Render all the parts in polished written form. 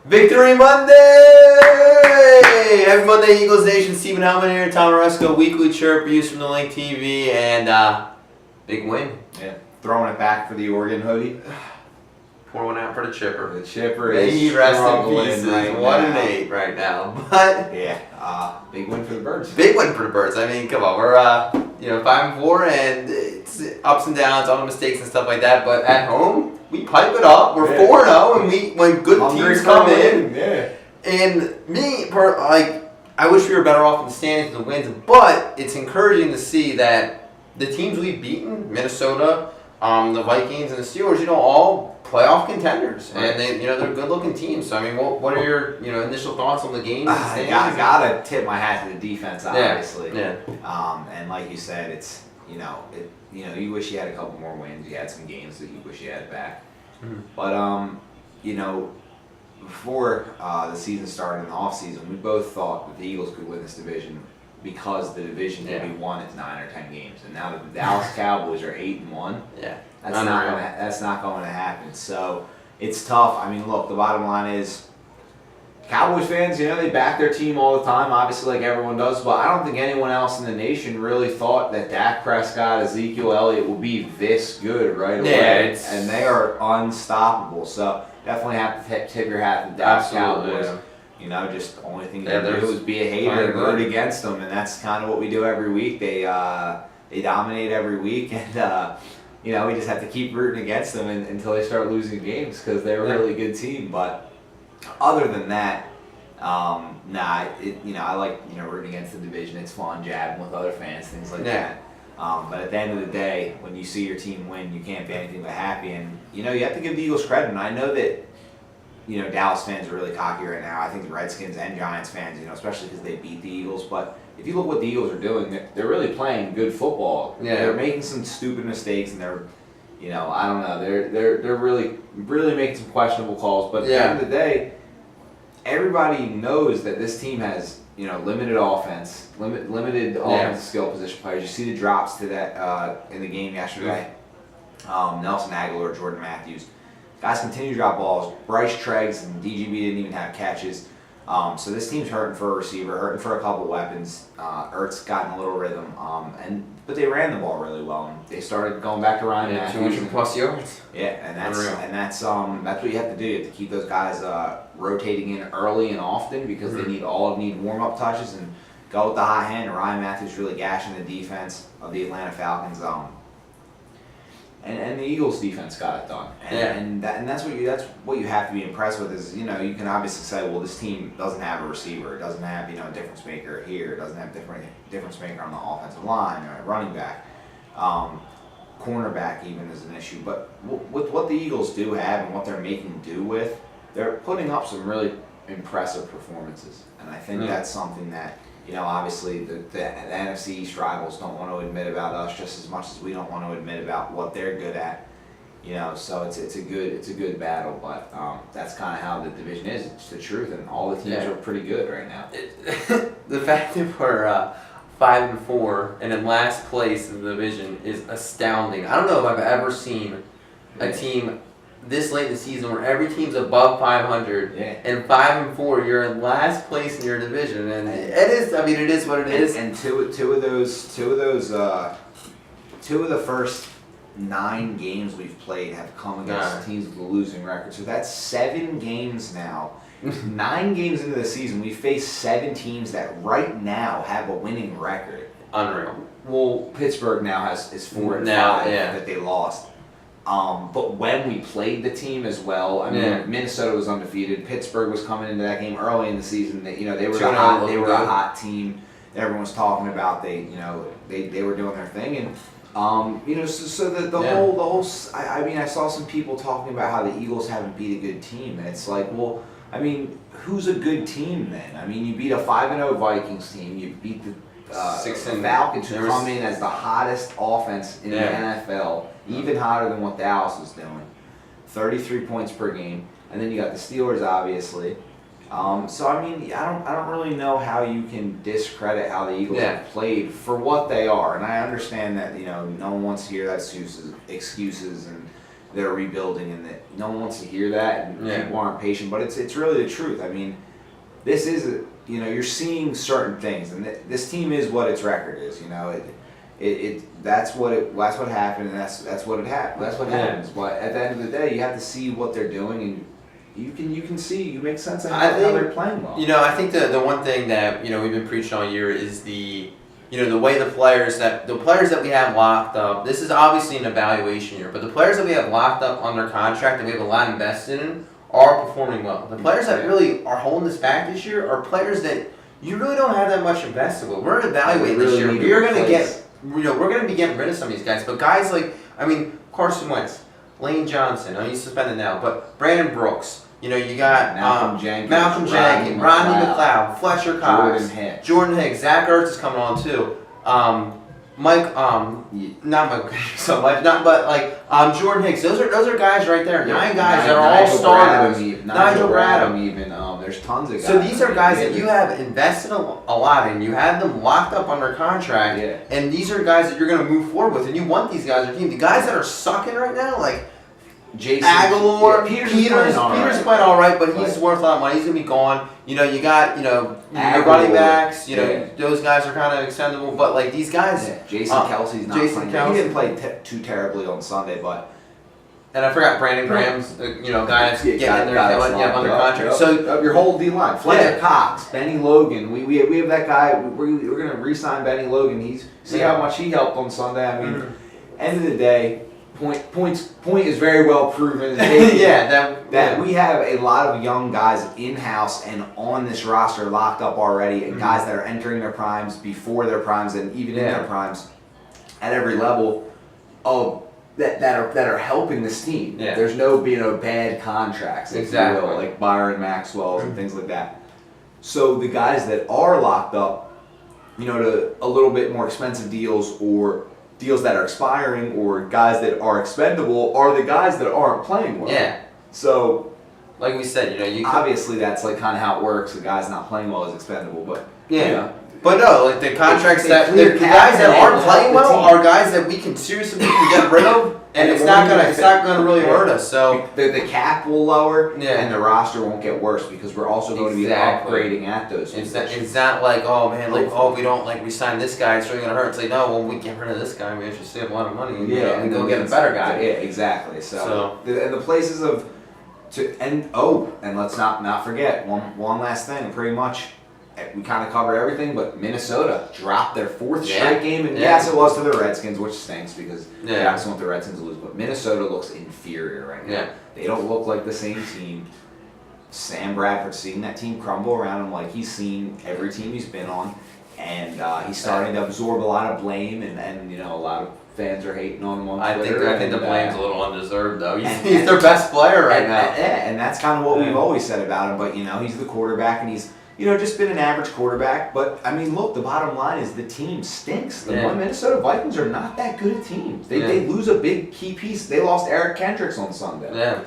Victory Monday! Happy Monday, Eagles Nation. Stephen Hellmann here, Tom Aresco, weekly Chirp, ViewsFromTheLincTV, and big win. Yeah, throwing it back for the Oregon hoodie. Pour one out for the Chipper. The Chipper May is he rest in struggling pieces. right 1-8 right now, but yeah, big win for the Birds. big win for the Birds. I mean, come on, we're 5-4, and it's ups and downs, all the mistakes and stuff like that. But at home, we pipe it up. We're 4-0, and when good teams come in. Yeah. And I wish we were better off in the standings with the wins, but it's encouraging to see that the teams we've beaten, Minnesota, the Vikings, and the Steelers, all playoff contenders, right. and they're good-looking teams. So I mean, what are your initial thoughts on the game? I gotta tip my hat to the defense, obviously. Yeah. And like you said, it's you wish you had a couple more wins. You had some games that you wish you had back. Mm-hmm. But before the season started in the offseason, we both thought that the Eagles could win this division because the division could be won at 9 or 10 games, and now that the Dallas Cowboys are 8-1, that's not going to happen. So it's tough. I mean, look, the bottom line is, Cowboys fans, they back their team all the time, obviously, like everyone does, but I don't think anyone else in the nation really thought that Dak Prescott, Ezekiel Elliott would be this good right away. And they are unstoppable. So definitely have to tip your hat to the Dallas Cowboys. Yeah. Just the only thing you can do is be a hater and root against them, and that's kind of what we do every week. They dominate every week, and we just have to keep rooting against them until they start losing games because they're a really good team. But other than that, I like rooting against the division. It's fun jabbing with other fans, things like that. But at the end of the day, when you see your team win, you can't be anything but happy. And you have to give the Eagles credit. And I know that Dallas fans are really cocky right now. I think the Redskins and Giants fans, especially because they beat the Eagles. But if you look what the Eagles are doing, they're really playing good football. Yeah. They're making some stupid mistakes, and they're I don't know. They're really making some questionable calls. But at the end of the day, everybody knows that this team has limited offense, limited offensive skill position players. You see the drops to that in the game yesterday. Nelson Aguilar, Jordan Matthews, guys continue to drop balls. Bryce Treggs and DGB didn't even have catches. So this team's hurting for a receiver, hurting for a couple weapons. Ertz got in a little rhythm, but they ran the ball really well. And they started going back to Ryan Matthews. 200+ yards. Yeah, and that's what you have to do. You have to keep those guys rotating in early and often because they need warm-up touches and go with the hot hand. Ryan Matthews really gashing the defense of the Atlanta Falcons. And the Eagles defense got it done. And that's what you have to be impressed with is, you can obviously say, well, this team doesn't have a receiver, it doesn't have, a difference maker here, it doesn't have difference maker on the offensive line or running back. Cornerback even is an issue. But with what the Eagles do have and what they're making do with, they're putting up some really impressive performances. And I think that's something that, obviously the NFC East rivals don't want to admit about us just as much as we don't want to admit about what they're good at. So it's a good battle, but that's kind of how the division is. It's the truth, and all the teams are pretty good right now. The fact that we're 5-4 and in last place in the division is astounding. I don't know if I've ever seen a team this late in the season where every team's above 500 and 5-4, you're in last place in your division, and it is what it is. And two of the first 9 games we've played have come against teams with a losing record. So that's 7 games now. 9 games into the season, we faced 7 teams that right now have a winning record. Unreal. Well, Pittsburgh now is 4-5 that they lost. But when we played the team as well, Minnesota was undefeated. Pittsburgh was coming into that game early in the season. They were a hot team. Everyone was talking about. They were doing their thing, and so the whole. I saw some people talking about how the Eagles haven't beat a good team, and it's like, well, who's a good team then? You beat a 5-0 Vikings team. You beat the Falcons, who come in as the hottest offense in the NFL, even hotter than what Dallas was doing. 33 points per game, and then you got the Steelers, obviously. I don't really know how you can discredit how the Eagles have played for what they are, and I understand that no one wants to hear that excuses and they're rebuilding, and that no one wants to hear that, and people aren't patient. But it's really the truth. I mean, this is you're seeing certain things, and this team is what its record is. That's what happened, and that's what happens. But at the end of the day, you have to see what they're doing, and you can see, you make sense of how they're playing well. I think the one thing that we've been preaching all year is the way the players that we have locked up. This is obviously an evaluation year, but the players that we have locked up under contract that we have a lot invested in are performing well. The players that really are holding us back this year are players that you really don't have that much invested with. We're evaluating this year. We're going to be getting rid of some of these guys, but guys like Carson Wentz, Lane Johnson. He's suspended now, but Brandon Brooks. You got Malcolm Jenkins, Rodney McLeod, Fletcher Cox, Jordan Hicks, Zach Ertz is coming on too. Jordan Hicks. Those are guys right there. 9 guys that are all starters. Nigel Bradham even. There's tons of guys. So these are guys that you have invested a lot in. You have them locked up under contract, and these are guys that you're going to move forward with, and you want these guys on your team. The guys that are sucking right now, like Jason Aguilar, Peter's playing all right, but he's worth a lot of money. He's gonna be gone. You got your running backs. Those guys are kind of expendable, but like these guys, Jason Kelsey's not playing. He didn't play too terribly on Sunday, but. And I forgot Brandon Graham's, guy that's getting in there under contract. So your whole D line, Fletcher Cox, Benny Logan. We have that guy. We're gonna re-sign Benny Logan. See how much he helped on Sunday. I mean, end of the day. Point is very well proven. That we have a lot of young guys in-house and on this roster locked up already, and guys that are entering their primes, before their primes, and even in their primes at every level of that are helping this team. There's no bad contracts, if you will, like Byron Maxwell and things like that. So the guys that are locked up, to a little bit more expensive deals or deals that are expiring, or guys that are expendable, are the guys that aren't playing well. So, like we said, obviously that's like kind of how it works. The guy's not playing well is expendable, but But no, like the contracts the guys that aren't playing well are guys that we can seriously get rid of, and it's not gonna really hurt us. So the cap will lower, and the roster won't get worse because we're also going to be upgrading at those. It's not like we don't resign this guy, it's really gonna hurt. It's like no, when we get rid of this guy, we actually save a lot of money and go get a better guy. Yeah, exactly. So the places and let's not forget one last thing. Pretty much. We kind of covered everything, but Minnesota dropped their 4th straight game, and yes, it was to the Redskins, which stinks because they obviously want the Redskins to lose. But Minnesota looks inferior right now. They don't look like the same team. Sam Bradford's seeing that team crumble around him like he's seen every team he's been on, and he's starting to absorb a lot of blame, and a lot of fans are hating on him on Twitter. I think the blame's a little undeserved, though. He's their best player right now. And that's kind of what we've always said about him. But he's the quarterback, and he's just been an average quarterback. But, I mean, look, the bottom line is the team stinks. The Minnesota Vikings are not that good at teams. They lose a big key piece. They lost Eric Kendricks on Sunday.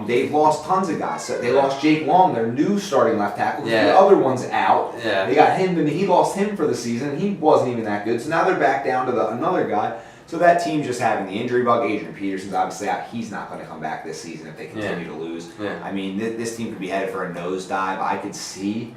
They've lost tons of guys. So they lost Jake Long, their new starting left tackle. The other one's out. They got him, and he lost him for the season. He wasn't even that good. So now they're back down to another guy. So that team's just having the injury bug. Adrian Peterson's obviously out. He's not going to come back this season if they continue to lose. I mean, this team could be headed for a nosedive. I could see,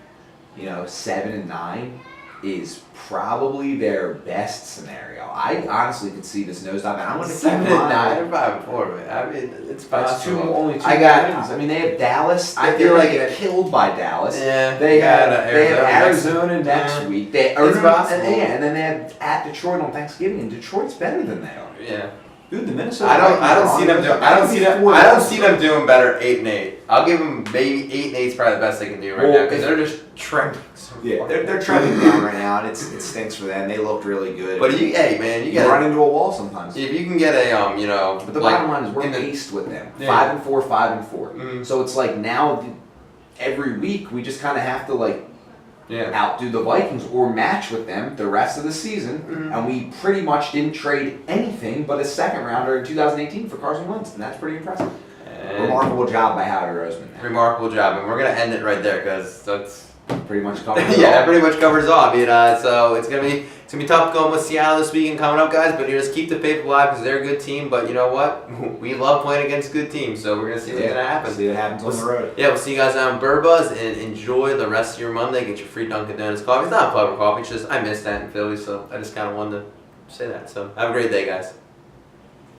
7-9 is probably their best scenario. I honestly could see this nosedive, and I'm going to keep 7-9 or 5-4, man. I mean, it's possible. Only two wins. I mean, they have Dallas. I feel like get killed by Dallas. They have Arizona next week. It's possible. And then they have at Detroit on Thanksgiving, and Detroit's better than they are. Dude, the Minnesota. I don't see them doing better 8-8. I'll give them maybe 8-8 is probably the best they can do right now because they're just trending. They're trending down right now, and it stinks for them. They looked really good. But you run into a wall sometimes. If you can get a But the bottom line is we're paced with them. 5-4, 5-4. So it's like now every week we just kind of have to outdo the Vikings or match with them the rest of the season, and we pretty much didn't trade anything but a second rounder in 2018 for Carson Wentz, and that's pretty impressive. Remarkable job by Howie Roseman. Remarkable job, and we're gonna end it right there because that's pretty much covers it yeah, all. that pretty much covers all. I mean, so it's gonna be tough going with Seattle this weekend coming up, guys. But you just keep the faith alive because they're a good team. But you know what? We love playing against good teams, so we're gonna see what's gonna happen. See what happens on the road. Yeah, we'll see you guys out in Burbuzz and enjoy the rest of your Monday. Get your free Dunkin' Donuts coffee. It's not a public coffee. It's just I missed that in Philly, so I just kind of wanted to say that. So have a great day, guys.